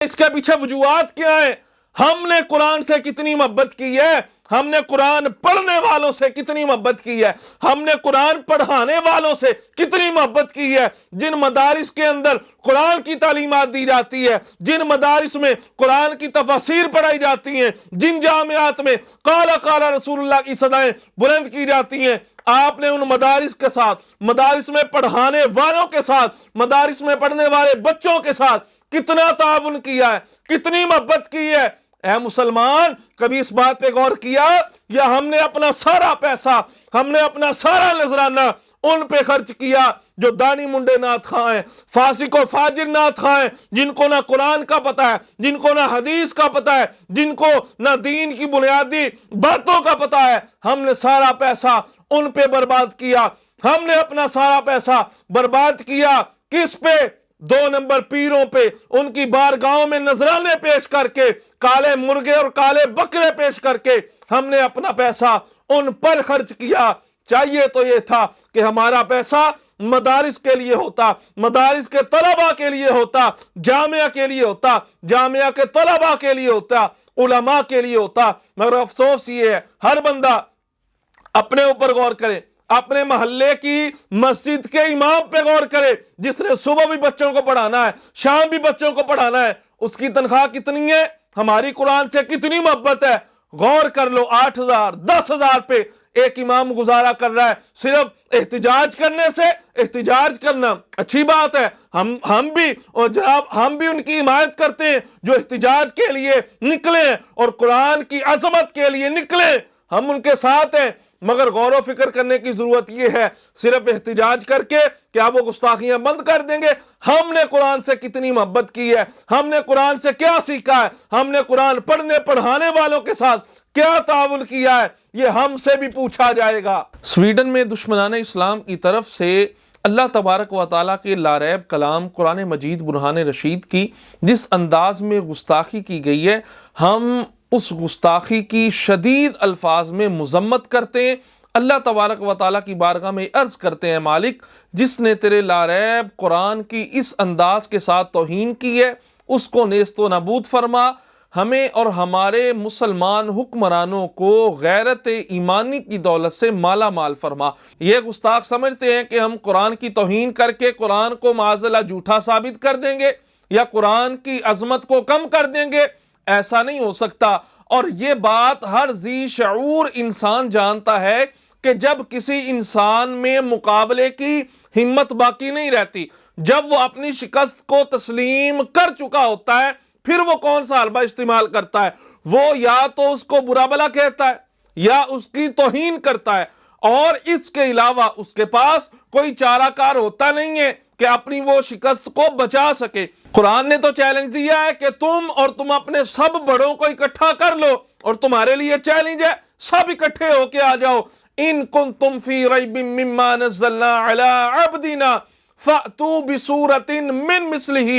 اس کے پیچھے وجوہات کیا ہیں؟ ہم نے قرآن سے کتنی محبت کی ہے، ہم نے قرآن پڑھنے والوں سے کتنی محبت کی ہے، ہم نے قرآن پڑھانے والوں سے کتنی محبت کی ہے۔ جن مدارس کے اندر قرآن کی تعلیمات دی جاتی ہے، جن مدارس میں قرآن کی تفاسیر پڑھائی جاتی ہیں، جن جامعات میں قال قال رسول اللہ کی صدائیں بلند کی جاتی ہیں، آپ نے ان مدارس کے ساتھ، مدارس میں پڑھانے والوں کے ساتھ، مدارس میں پڑھنے والے بچوں کے ساتھ کتنا تعاون کیا ہے، کتنی محبت کی ہے۔ اے مسلمان، کبھی اس بات پہ غور کیا؟ یا ہم نے اپنا سارا پیسہ، ہم نے اپنا سارا نذرانہ ان پہ خرچ کیا جو دانی منڈے نعت خواں ہیں، فاسق و فاجر نعت خواں ہیں، جن کو نہ قرآن کا پتہ ہے، جن کو نہ حدیث کا پتہ ہے، جن کو نہ دین کی بنیادی باتوں کا پتہ ہے۔ ہم نے سارا پیسہ ان پہ برباد کیا، ہم نے اپنا سارا پیسہ برباد کیا کس پہ؟ 2 نمبر پیروں پہ، ان کی بارگاہوں میں نذرانے پیش کر کے، کالے مرغے اور کالے بکرے پیش کر کے ہم نے اپنا پیسہ ان پر خرچ کیا۔ چاہیے تو یہ تھا کہ ہمارا پیسہ مدارس کے لیے ہوتا، مدارس کے طلباء کے لیے ہوتا، جامعہ کے لیے ہوتا، جامعہ کے طلباء کے لیے ہوتا، علماء کے لیے ہوتا۔ مگر افسوس یہ ہے، ہر بندہ اپنے اوپر غور کرے، اپنے محلے کی مسجد کے امام پہ غور کرے، جس نے صبح بھی بچوں کو پڑھانا ہے، شام بھی بچوں کو پڑھانا ہے، اس کی تنخواہ کتنی ہے؟ ہماری قرآن سے کتنی محبت ہے؟ غور کر لو، 8,000 10,000 پہ ایک امام گزارا کر رہا ہے، صرف احتجاج کرنے سے۔ احتجاج کرنا اچھی بات ہے، ہم بھی، اور جناب ہم بھی ان کی حمایت کرتے ہیں جو احتجاج کے لیے نکلے اور قرآن کی عظمت کے لیے نکلے، ہم ان کے ساتھ ہیں۔ مگر غور و فکر کرنے کی ضرورت یہ ہے، صرف احتجاج کر کے کیا وہ گستاخیاں بند کر دیں گے؟ ہم نے قرآن سے کتنی محبت کی ہے، ہم نے قرآن سے کیا سیکھا ہے، ہم نے قرآن پڑھنے پڑھانے والوں کے ساتھ کیا تعاون کیا ہے، یہ ہم سے بھی پوچھا جائے گا۔ سویڈن میں دشمنان اسلام کی طرف سے اللہ تبارک و تعالیٰ کے لاریب کلام قرآن مجید برہان رشید کی جس انداز میں گستاخی کی گئی ہے، ہم اس گستاخی کی شدید الفاظ میں مذمت کرتے ہیں۔ اللہ تبارک و تعالیٰ کی بارگاہ میں عرض کرتے ہیں، مالک جس نے تیرے لاریب قرآن کی اس انداز کے ساتھ توہین کی ہے، اس کو نیست و نابود فرما، ہمیں اور ہمارے مسلمان حکمرانوں کو غیرت ایمانی کی دولت سے مالا مال فرما۔ یہ گستاخ سمجھتے ہیں کہ ہم قرآن کی توہین کر کے قرآن کو معاذ اللہ جھوٹا ثابت کر دیں گے یا قرآن کی عظمت کو کم کر دیں گے۔ ایسا نہیں ہو سکتا، اور یہ بات ہر ذی شعور انسان جانتا ہے کہ جب کسی انسان میں مقابلے کی ہمت باقی نہیں رہتی، جب وہ اپنی شکست کو تسلیم کر چکا ہوتا ہے، پھر وہ کون سا حلبہ استعمال کرتا ہے؟ وہ یا تو اس کو برا بلا کہتا ہے یا اس کی توہین کرتا ہے، اور اس کے علاوہ اس کے پاس کوئی چارہ کار ہوتا نہیں ہے کہ اپنی وہ شکست کو بچا سکے۔ قرآن نے تو چیلنج دیا ہے کہ تم اپنے سب بڑوں کو اکٹھا کر لو، اور تمہارے لیے چیلنج ہے سب اکٹھے ہو کے آ جاؤ۔ ان کنتم فی ریب مما نزلنا علی عبدنا فأتوا بسورۃ من مثلہ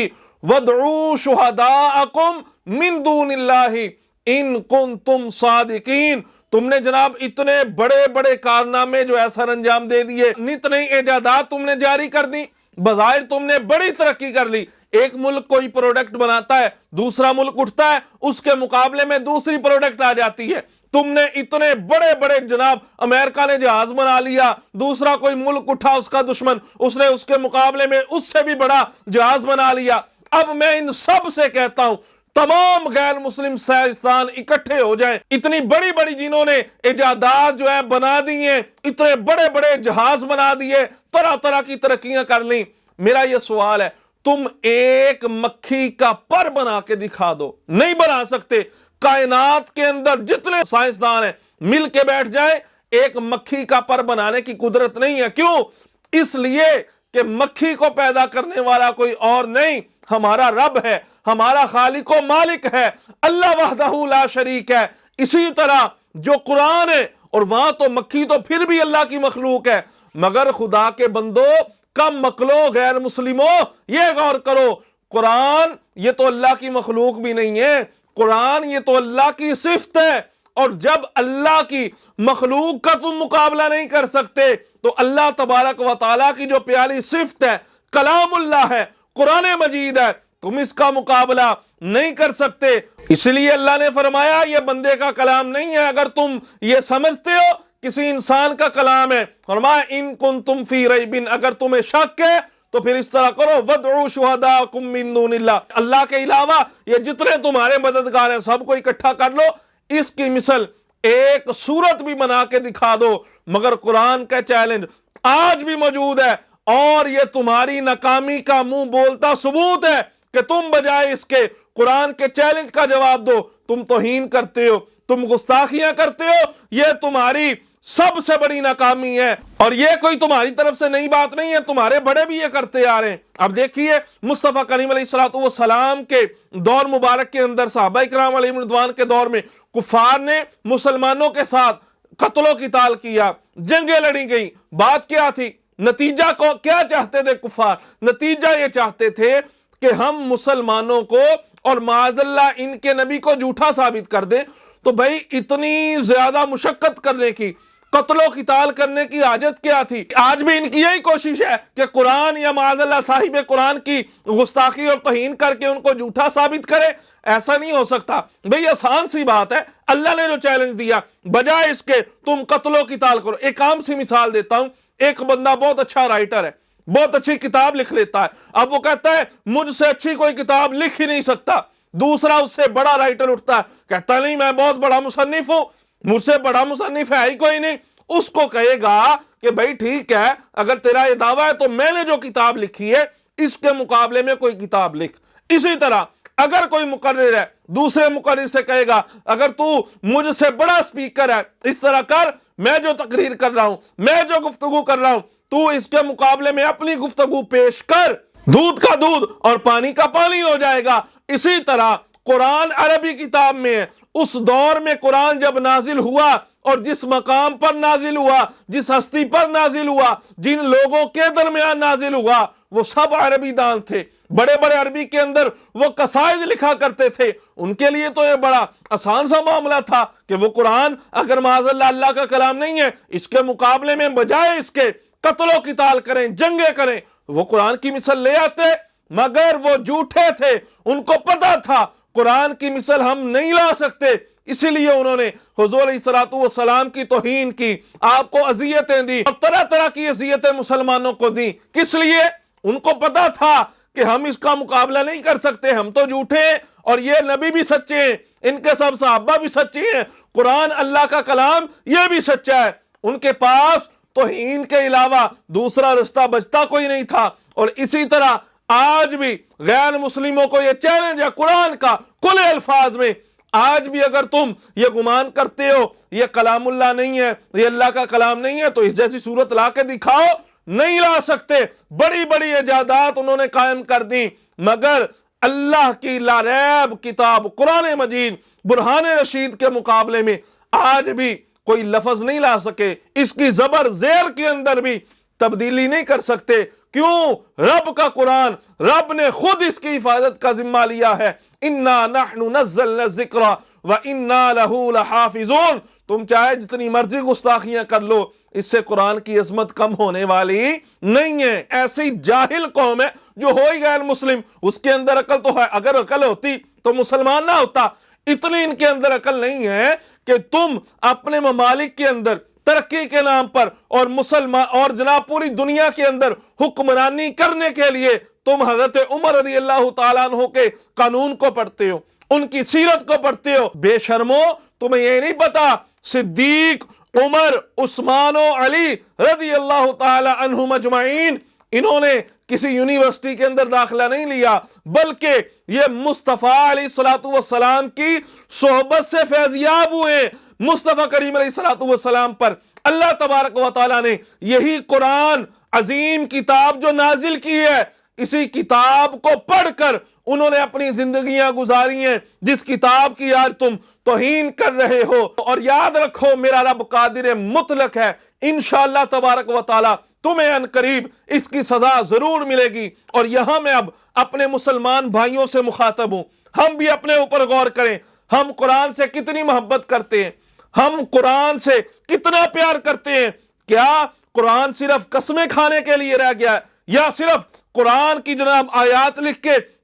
وادعوا شہداءکم من دون اللہ ان کنتم صادقین۔ تم نے جناب اتنے بڑے بڑے کارنامے جو ہے سر انجام دے دیے، نت نئی ایجادات تم نے جاری کر دی، بظاہر تم نے بڑی ترقی کر لی۔ ایک ملک کوئی پروڈکٹ بناتا ہے، دوسرا ملک اٹھتا ہے، اس کے مقابلے میں دوسری پروڈکٹ آ جاتی ہے۔ تم نے اتنے بڑے بڑے، جناب امریکہ نے جہاز بنا لیا، دوسرا کوئی ملک اٹھا اس کا دشمن، اس نے اس کے مقابلے میں اس سے بھی بڑا جہاز بنا لیا۔ اب میں ان سب سے کہتا ہوں، تمام غیر مسلم سائنسدان اکٹھے ہو جائیں، اتنی بڑی بڑی جنہوں نے ایجادات جو ہے بنا دی ہیں، اتنے بڑے بڑے جہاز بنا دیے، طرح طرح کی ترقیاں کر لیں، میرا یہ سوال ہے، تم ایک مکھی کا پر بنا کے دکھا دو، نہیں بنا سکتے۔ کائنات کے اندر جتنے سائنسدان ہیں مل کے بیٹھ جائیں، ایک مکھی کا پر بنانے کی قدرت نہیں ہے۔ کیوں؟ اس لیے کہ مکھی کو پیدا کرنے والا کوئی اور نہیں، ہمارا رب ہے، ہمارا خالق و مالک ہے، اللہ وحدہ لا شریک ہے۔ اسی طرح جو قرآن ہے، اور وہاں تو مکھی تو پھر بھی اللہ کی مخلوق ہے، مگر خدا کے بندو، کم مکلو غیر مسلموں، یہ غور کرو، قرآن یہ تو اللہ کی مخلوق بھی نہیں ہے، قرآن یہ تو اللہ کی صفت ہے، اور جب اللہ کی مخلوق کا تم مقابلہ نہیں کر سکتے تو اللہ تبارک و تعالیٰ کی جو پیاری صفت ہے، کلام اللہ ہے، قرآن مجید ہے، تم اس کا مقابلہ نہیں کر سکتے۔ اس لیے اللہ نے فرمایا یہ بندے کا کلام نہیں ہے، اگر تم یہ سمجھتے ہو کسی انسان کا کلام ہے، فرمایا ان کنتم فی ریب، اگر تمہیں شک ہے تو پھر اس طرح کرو، وَادْعُوا شُهَدَاءَكُم مِّن دُونِ اللَّهِ، اللہ کے علاوہ یہ جتنے تمہارے مددگار ہیں سب کو اکٹھا کر لو، اس کی مثل ایک صورت بھی بنا کے دکھا دو۔ مگر قرآن کا چیلنج آج بھی موجود ہے، اور یہ تمہاری ناکامی کا منہ بولتا ثبوت ہے کہ تم بجائے اس کے قرآن کے چیلنج کا جواب دو، تم توہین کرتے ہو، تم گستاخیاں کرتے ہو، یہ تمہاری سب سے بڑی ناکامی ہے، اور یہ کوئی تمہاری طرف سے نئی بات نہیں ہے، تمہارے بڑے بھی یہ کرتے آ رہے ہیں۔ اب دیکھیے مصطفیٰ کریم علیہ السلام کے دور مبارک کے اندر، صحابہ کرام علیہم رضوان کے دور میں کفار نے مسلمانوں کے ساتھ قتل و قتال کیا، جنگیں لڑی گئیں۔ بات کیا تھی؟ نتیجہ کو کیا چاہتے تھے کفار؟ نتیجہ یہ چاہتے تھے کہ ہم مسلمانوں کو اور معاذ اللہ ان کے نبی کو جھوٹا ثابت کر دیں۔ تو بھائی اتنی زیادہ مشقت کرنے کی، قتل و قتال کرنے کی حاجت کیا تھی؟ آج بھی ان کی یہی کوشش ہے کہ قرآن یا معاذ اللہ صاحب قرآن کی گستاخی اور توہین کر کے ان کو جھوٹا ثابت کرے۔ ایسا نہیں ہو سکتا بھئی، آسان سی بات ہے، اللہ نے جو چیلنج دیا بجائے اس کے تم قتل و قتال کرو۔ ایک عام سی مثال دیتا ہوں، ایک بندہ بہت اچھا رائٹر ہے، بہت اچھی کتاب لکھ لیتا ہے، اب وہ کہتا ہے مجھ سے اچھی کوئی کتاب لکھ ہی نہیں سکتا۔ دوسرا اس سے بڑا رائٹر اٹھتا ہے، کہتا نہیں میں بہت بڑا مصنف ہوں، مجھ سے بڑا مصنف ہے ہی کوئی نہیں۔ اس کو کہے گا کہ بھائی ٹھیک ہے، اگر تیرا یہ دعویٰ ہے تو میں نے جو کتاب لکھی ہے اس کے مقابلے میں کوئی کتاب لکھ۔ اسی طرح اگر کوئی مقرر ہے، دوسرے مقرر سے کہے گا اگر تو مجھ سے بڑا سپیکر ہے، اس طرح کر، میں جو تقریر کر رہا ہوں، میں جو گفتگو کر رہا ہوں، تو اس کے مقابلے میں اپنی گفتگو پیش کر، دودھ کا دودھ اور پانی کا پانی ہو جائے گا۔ اسی طرح قرآن عربی کتاب میں ہے، اس دور میں قرآن جب نازل ہوا اور جس مقام پر نازل ہوا، جس ہستی پر نازل ہوا، جن لوگوں کے درمیان نازل ہوا، وہ سب عربی دان تھے، بڑے بڑے عربی کے اندر وہ قصائد لکھا کرتے تھے۔ ان کے لیے تو یہ بڑا آسان سا معاملہ تھا کہ وہ قرآن اگر معاذ اللہ اللہ کا کلام نہیں ہے، اس کے مقابلے میں بجائے اس کے قتل و قتال کریں، جنگیں کریں، وہ قرآن کی مثل لے آتے۔ مگر وہ جھوٹے تھے، ان کو پتا تھا قرآن کی مثل ہم نہیں لا سکتے، اسی لیے انہوں نے حضور علیہ السلام کی توہین کی، آپ کو اذیتیں دی، اور طرح طرح کی اذیتیں مسلمانوں کو دی۔ کس لیے؟ ان کو پتا تھا کہ ہم اس کا مقابلہ نہیں کر سکتے، ہم تو جھوٹے ہیں اور یہ نبی بھی سچے ہیں، ان کے سب صحابہ بھی سچے ہیں، قرآن اللہ کا کلام یہ بھی سچا ہے۔ ان کے پاس توہین کے علاوہ دوسرا رستہ بچتا کوئی نہیں تھا۔ اور اسی طرح آج بھی غیر مسلموں کو یہ چیلنج ہے قرآن کا کھلے الفاظ میں، آج بھی اگر تم یہ گمان کرتے ہو یہ کلام اللہ نہیں ہے، یہ اللہ کا کلام نہیں ہے، تو اس جیسی صورت لا کے دکھاؤ، نہیں لا سکتے۔ بڑی بڑی ایجادات انہوں نے قائم کر دی، مگر اللہ کی لا ریب کتاب قرآن مجید برہان رشید کے مقابلے میں آج بھی کوئی لفظ نہیں لا سکے، اس کی زبر زیر کے اندر بھی تبدیلی نہیں کر سکتے۔ کیوں؟ رب کا قرآن، رب نے خود اس کی حفاظت کا ذمہ لیا ہے۔ اِنَّا نَحْنُ نَزَّلْنَا الذِّكْرَ وَإِنَّا لَهُ لَحَافِظُونَ۔ تم چاہے جتنی مرضی گستاخیاں کر لو، اس سے قرآن کی عظمت کم ہونے والی نہیں ہے۔ ایسی جاہل قوم ہے جو ہو ہی غیر مسلم، اس کے اندر عقل تو ہے، اگر عقل ہوتی تو مسلمان نہ ہوتا۔ اتنی ان کے اندر عقل نہیں ہے کہ تم اپنے ممالک کے اندر ترقی کے نام پر اور مسلمان اور جناب پوری دنیا کے اندر حکمرانی کرنے کے لیے تم حضرت عمر رضی اللہ تعالیٰ عنہ کے قانون کو پڑھتے ہو، ان کی سیرت کو پڑھتے ہو۔ بے شرمو، تمہیں یہ نہیں پتا صدیق، عمر، عثمان و علی رضی اللہ تعالیٰ عنہم اجمعین، انہوں نے کسی یونیورسٹی کے اندر داخلہ نہیں لیا، بلکہ یہ مصطفیٰ علیہ السلام کی صحبت سے فیضیاب ہوئے۔ مصطفیٰ کریم علیہ السلام پر اللہ تبارک و تعالیٰ نے یہی قرآن عظیم کتاب جو نازل کی ہے، اسی کتاب کو پڑھ کر انہوں نے اپنی زندگیاں گزاری ہیں، جس کتاب کی آج تم توہین کر رہے ہو۔ اور یاد رکھو میرا رب قادر مطلق ہے، انشاءاللہ تبارک و تعالیٰ تمہیں ان قریب اس کی سزا ضرور ملے گی۔ اور یہاں میں اب اپنے مسلمان بھائیوں سے مخاطب ہوں، ہم بھی اپنے اوپر غور کریں، ہم قرآن سے کتنی محبت کرتے ہیں، ہم قرآن سے کتنا پیار کرتے ہیں۔ کیا قرآن صرف قسمیں کھانے کے لیے رہ گیا ہے، یا صرف قرآن کی جناب آیات لکھ کے